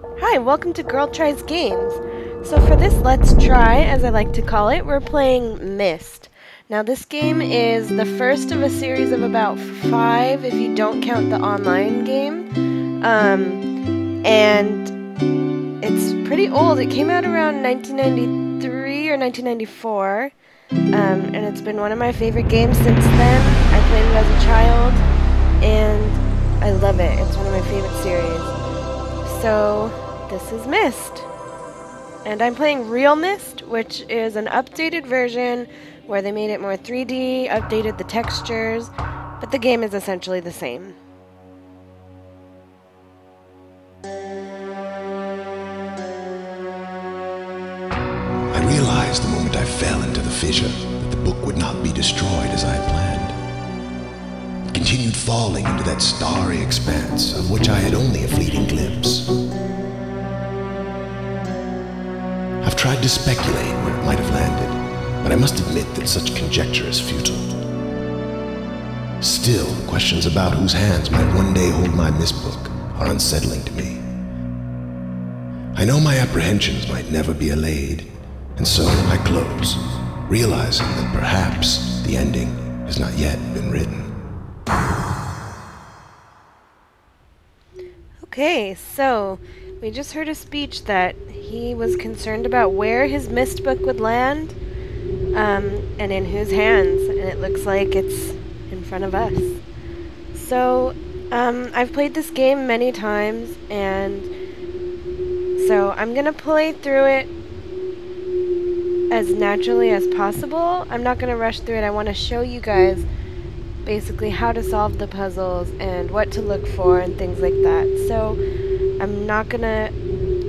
Hi, welcome to Girl Tries Games. So for this Let's Try, as I like to call it, we're playing Myst. Now this game is the first of a series of about 5 if you don't count the online game. And it's pretty old. It came out around 1993 or 1994. And it's been one of my favorite games since then. I played it as a child, and I love it. It's one of my favorite series. So this is Myst. And I'm playing Real Myst, which is an updated version where they made it more 3D, updated the textures, but the game is essentially the same. I realized the moment I fell into the fissure that the book would not be destroyed as I had planned. It continued falling into that starry expanse of which I had only a fleeting glimpse. I've tried to speculate where it might have landed, but I must admit that such conjecture is futile. Still, questions about whose hands might one day hold my Myst book are unsettling to me. I know my apprehensions might never be allayed, and so I close, realizing that perhaps the ending has not yet been written. Okay, so we just heard a speech that he was concerned about where his Myst book would land, and in whose hands, and it looks like it's in front of us. So, I've played this game many times, and so I'm gonna play through it as naturally as possible. I'm not gonna rush through it. I want to show you guys basically how to solve the puzzles and what to look for and things like that. So I'm not gonna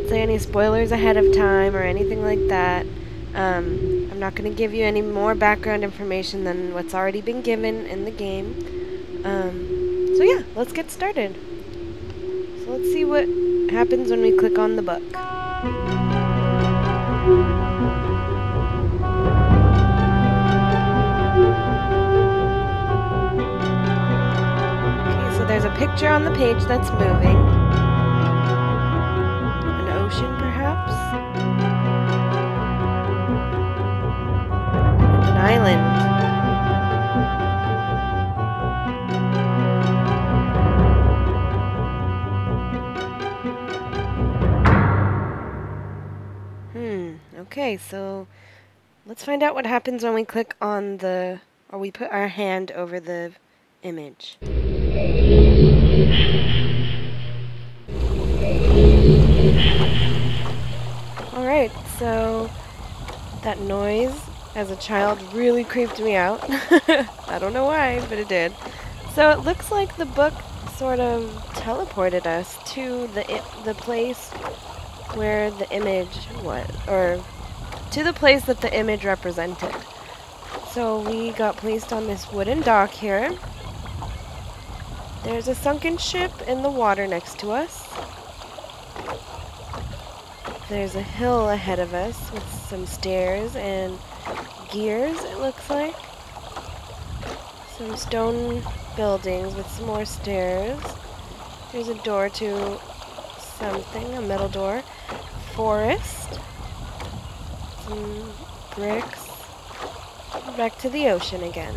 say any spoilers ahead of time or anything like that. I'm not gonna give you any more background information than what's already been given in the game. So yeah, let's get started. So let's see what happens when we click on the book. There's a picture on the page that's moving. An ocean, perhaps? And an island. Okay, so let's find out what happens when we click on or we put our hand over the image. Alright, so that noise as a child really creeped me out. I don't know why, but it did. So it looks like the book sort of teleported us to the place where the image was, or to the place that the image represented. So we got placed on this wooden dock here. There's a sunken ship in the water next to us. There's a hill ahead of us with some stairs and gears, it looks like. Some stone buildings with some more stairs. There's a door to something, a metal door. Forest. Some bricks. Back to the ocean again.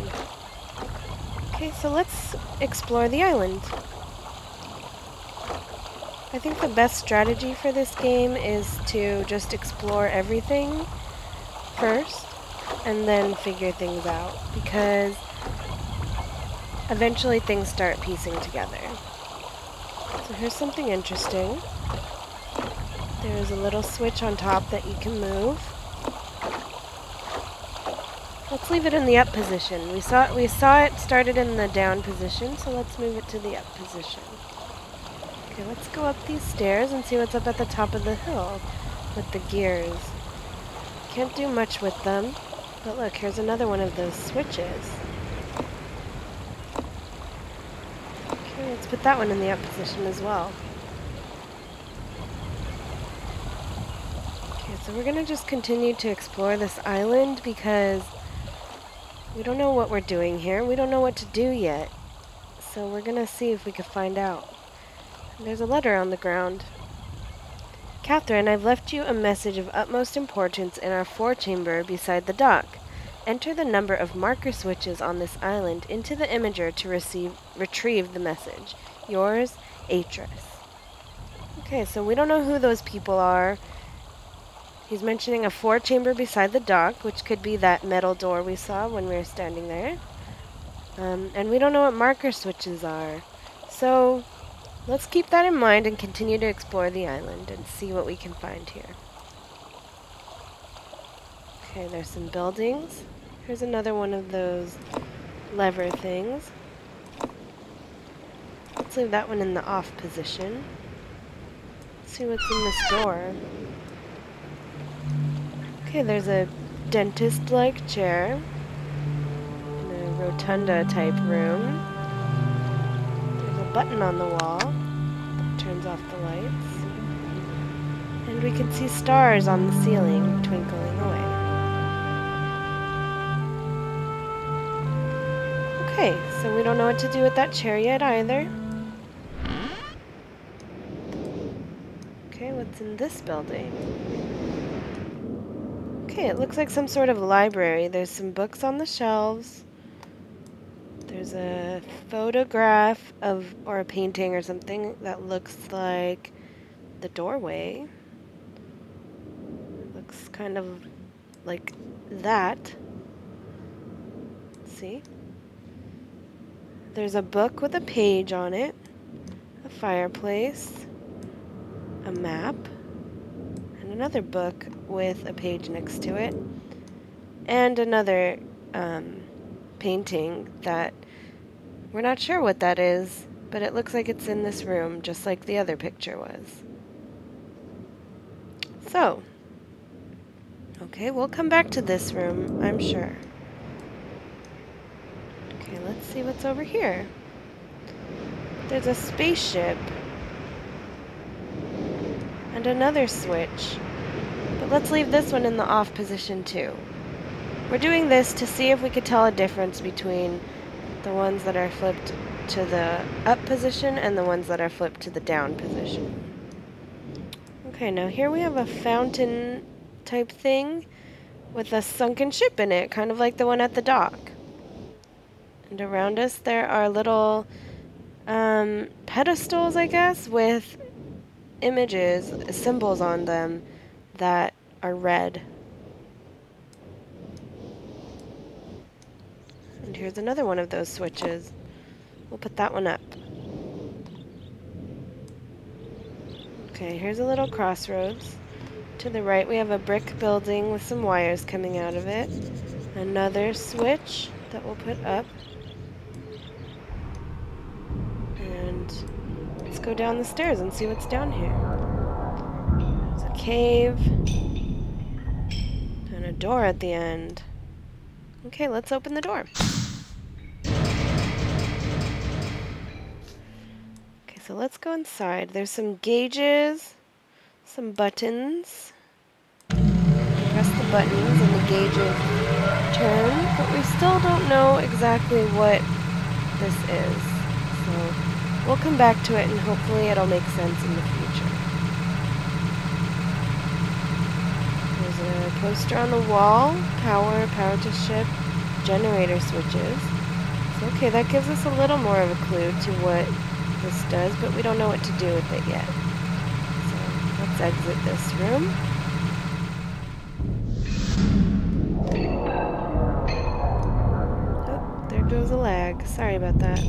Okay, so let's explore the island. I think the best strategy for this game is to just explore everything first and then figure things out, because eventually things start piecing together. So here's something interesting. There's a little switch on top that you can move. Let's leave it in the up position. We saw it started in the down position, so let's move it to the up position. Okay, let's go up these stairs and see what's up at the top of the hill with the gears. Can't do much with them, but look, here's another one of those switches. Okay, let's put that one in the up position as well. Okay, so we're gonna just continue to explore this island because we don't know what we're doing here. We don't know what to do yet. So we're gonna see if we can find out. And there's a letter on the ground. Catherine, I've left you a message of utmost importance in our forechamber beside the dock. Enter the number of marker switches on this island into the imager to retrieve the message. Yours, Atris. Okay, so we don't know who those people are. He's mentioning a forechamber beside the dock, which could be that metal door we saw when we were standing there. And we don't know what marker switches are. So let's keep that in mind and continue to explore the island and see what we can find here. Okay, there's some buildings. Here's another one of those lever things. Let's leave that one in the off position. Let's see what's in this door. Okay, there's a dentist-like chair in a rotunda type room. There's a button on the wall that turns off the lights. And we can see stars on the ceiling twinkling away. Okay, so we don't know what to do with that chair yet either. Okay, what's in this building? Okay, it looks like some sort of library. There's some books on the shelves. There's a photograph of, or a painting or something that looks like the doorway. Looks kind of like that. Let's see. There's a book with a page on it, a fireplace, a map, and another book with a page next to it, and another painting that we're not sure what that is, but it looks like it's in this room, just like the other picture was. So, okay, we'll come back to this room, I'm sure. Okay, let's see what's over here. There's a spaceship and another switch. But let's leave this one in the off position too. We're doing this to see if we could tell a difference between the ones that are flipped to the up position and the ones that are flipped to the down position. Okay, now here we have a fountain type thing with a sunken ship in it, kind of like the one at the dock. And around us there are little pedestals, I guess, with images, symbols on them that are red. And here's another one of those switches. We'll put that one up. Okay, here's a little crossroads. To the right we have a brick building with some wires coming out of it. Another switch that we'll put up. And let's go down the stairs and see what's down here. There's a cave. And a door at the end. Okay, let's open the door. Okay, so let's go inside. There's some gauges, some buttons. Press the buttons and the gauges turn, but we still don't know exactly what this is. So we'll come back to it and hopefully it'll make sense in the future. There's a poster on the wall, power to ship, generator switches. So okay, that gives us a little more of a clue to what this does, but we don't know what to do with it yet. So let's exit this room. Oh, there goes a lag. Sorry about that.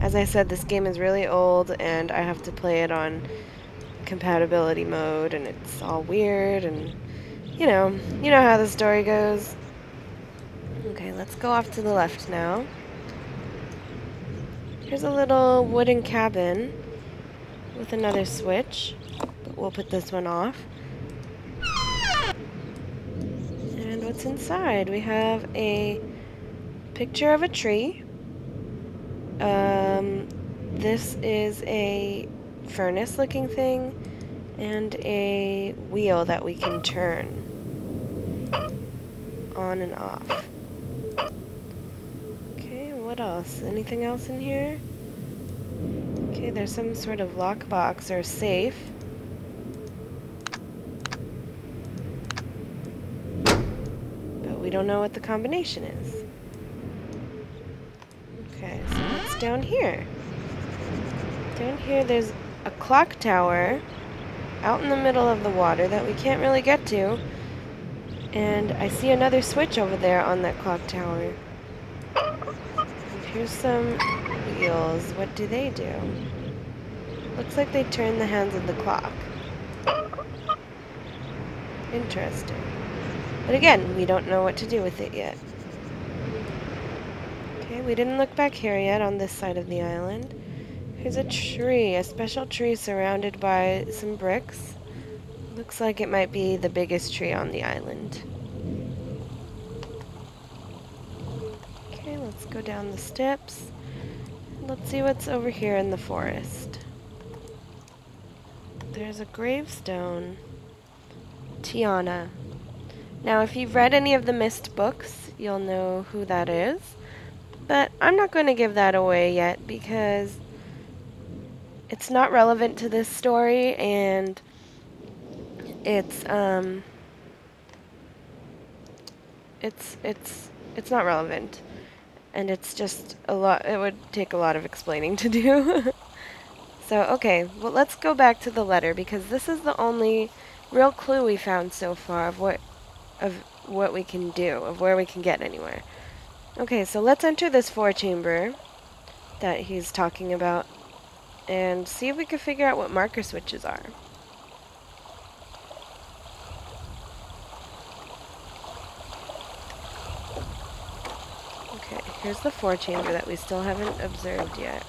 As I said, this game is really old and I have to play it on compatibility mode and it's all weird and you know how the story goes. Okay, let's go off to the left now. Here's a little wooden cabin with another switch, but we'll put this one off. And what's inside? We have a picture of a tree. This is a furnace looking thing and a wheel that we can turn on and off. Okay, what else? Anything else in here? Okay, Okay, there's some sort of lockbox or safe. But we don't know what the combination is. Okay, so what's down here? Down here there's a clock tower out in the middle of the water that we can't really get to. And I see another switch over there on that clock tower. And here's some wheels. What do they do? Looks like they turn the hands of the clock. Interesting. But again, we don't know what to do with it yet. Okay, we didn't look back here yet on this side of the island. Here's a tree, a special tree surrounded by some bricks. Looks like it might be the biggest tree on the island. Okay, let's go down the steps. Let's see what's over here in the forest. There's a gravestone. Tiana. Now, if you've read any of the Myst books, you'll know who that is. But I'm not going to give that away yet because it's not relevant to this story, and it's not relevant. And it's just a lot, it would take a lot of explaining to do. So, okay, well, let's go back to the letter because this is the only real clue we found so far of what we can do, of where we can get anywhere. Okay, so let's enter this four-chamber that he's talking about and see if we can figure out what marker switches are. Okay, here's the four-chamber that we still haven't observed yet.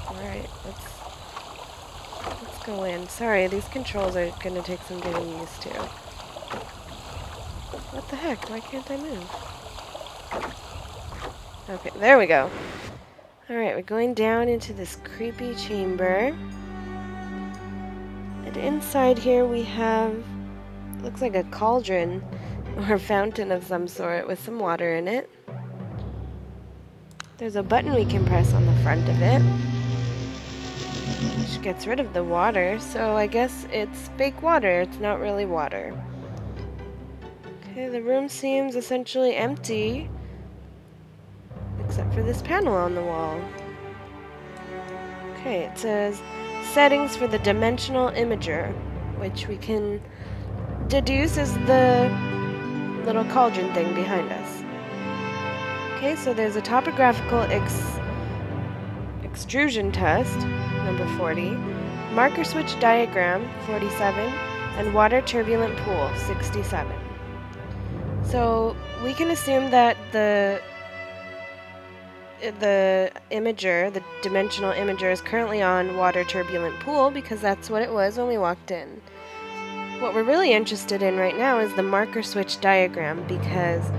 Alright, let's go in. Sorry, these controls are going to take some getting used to. What the heck? Why can't I move? Okay, there we go. Alright, we're going down into this creepy chamber. And inside here we have, looks like a cauldron or a fountain of some sort with some water in it. There's a button we can press on the front of it, which gets rid of the water, so I guess it's fake water. It's not really water. Okay, the room seems essentially empty, except for this panel on the wall. Okay, it says settings for the dimensional imager, which we can deduce is the little cauldron thing behind us. Okay, so there's a topographical extrusion test, number 40, marker switch diagram, 47, and water turbulent pool, 67. So we can assume that the imager, the dimensional imager, is currently on water turbulent pool because that's what it was when we walked in. What we're really interested in right now is the marker switch diagram because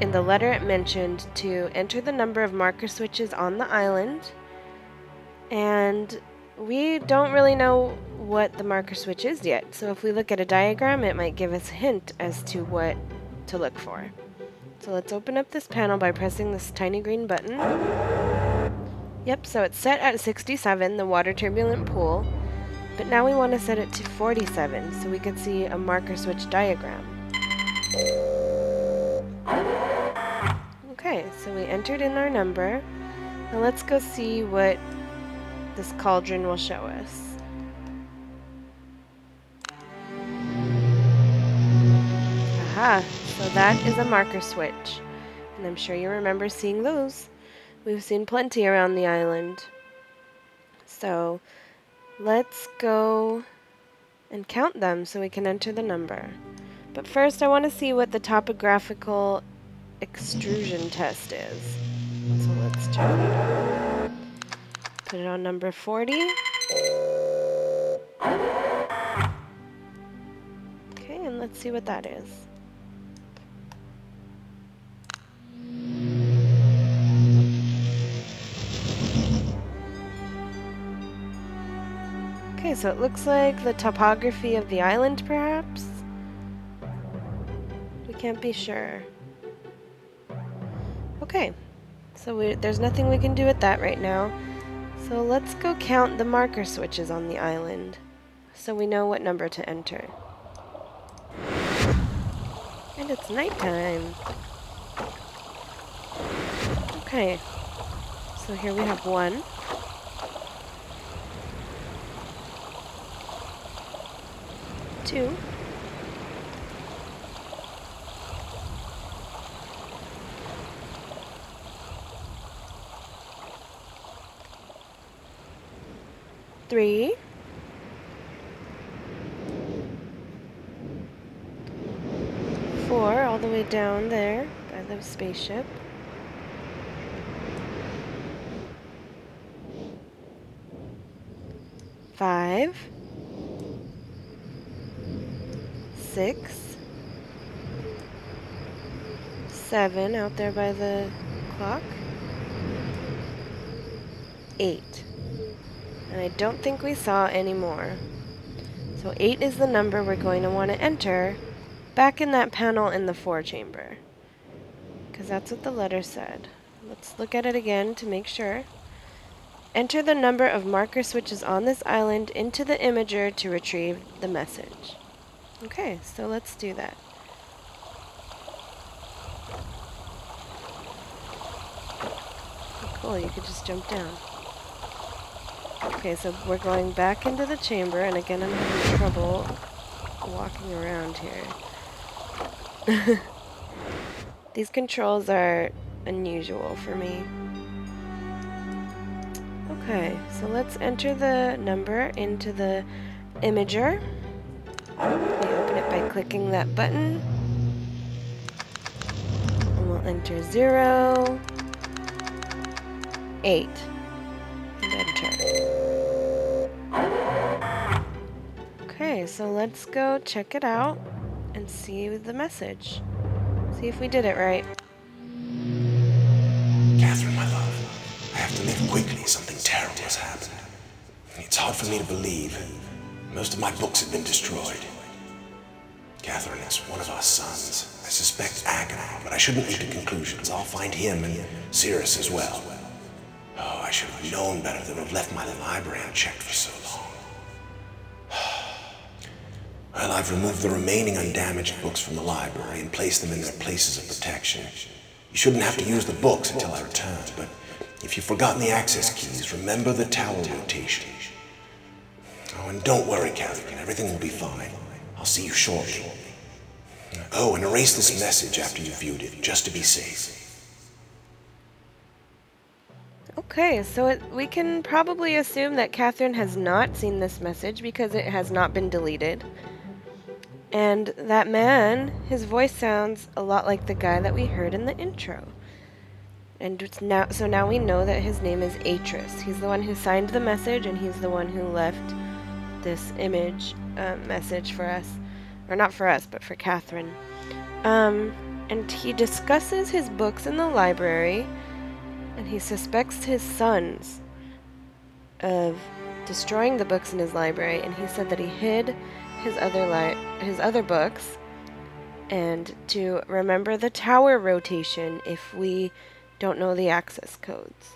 in the letter it mentioned to enter the number of marker switches on the island, and we don't really know what the marker switch is yet. So if we look at a diagram, it might give us a hint as to what to look for. So let's open up this panel by pressing this tiny green button. Yep, so it's set at 67, the water turbulent pool, but now we want to set it to 47 so we can see a marker switch diagram. Okay, so we entered in our number. Now let's go see what this cauldron will show us. Aha, so that is a marker switch. And I'm sure you remember seeing those. We've seen plenty around the island. So let's go and count them so we can enter the number. But first I want to see what the topographical extrusion test is. So let's turn it on. Put it on number 40. Okay, and let's see what that is. Okay, so it looks like the topography of the island, perhaps? We can't be sure. Okay, so there's nothing we can do with that right now. So let's go count the marker switches on the island so we know what number to enter. And it's nighttime. Okay, so here we have 1. 2. 3. 4, all the way down there by the spaceship. 5. 6. 7 out there by the clock. 8. And I don't think we saw any more. So 8 is the number we're going to want to enter back in that panel in the 4 chamber. Because that's what the letter said. Let's look at it again to make sure. Enter the number of marker switches on this island into the imager to retrieve the message. Okay, so let's do that. Oh, cool, you could just jump down. Okay, so we're going back into the chamber, and again I'm having trouble walking around here. These controls are unusual for me. Okay, so let's enter the number into the imager. We open it by clicking that button. And we'll enter 0, 8, and enter. Okay, so let's go check it out and see the message. See if we did it right. Catherine, my love, I have to leave quickly. Something terrible has happened. It's hard for me to believe. Most of my books have been destroyed. Catherine is one of our sons. I suspect Agamemnon, but I shouldn't leap to conclusions. I'll find him and Cirrus as well. Oh, I should have known better than to have left my library unchecked for so long. Well, I've removed the remaining undamaged books from the library and placed them in their places of protection. You shouldn't have to use the books until I return, but if you've forgotten the access keys, remember the tower rotation. Oh, and don't worry, Catherine. Everything will be fine. I'll see you shortly. Oh, and erase this message after you've viewed it, just to be safe. Okay, so we can probably assume that Catherine has not seen this message because it has not been deleted. And that man, his voice sounds a lot like the guy that we heard in the intro. And so now we know that his name is Atris. He's the one who signed the message, and he's the one who left this image message for us. Or not for us, but for Catherine. And he discusses his books in the library, and he suspects his sons of destroying the books in his library, and he said that he hid his other books, and to remember the tower rotation if we don't know the access codes.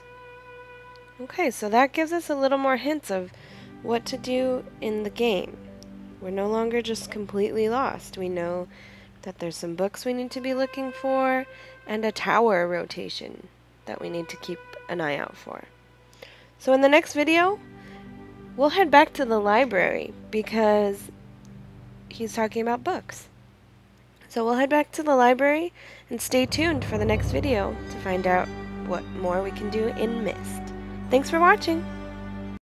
Okay, so that gives us a little more hints of what to do in the game. We're no longer just completely lost. We know that there's some books we need to be looking for, and a tower rotation that we need to keep an eye out for. So in the next video, we'll head back to the library because he's talking about books. So we'll head back to the library and stay tuned for the next video to find out what more we can do in Myst. Thanks for watching!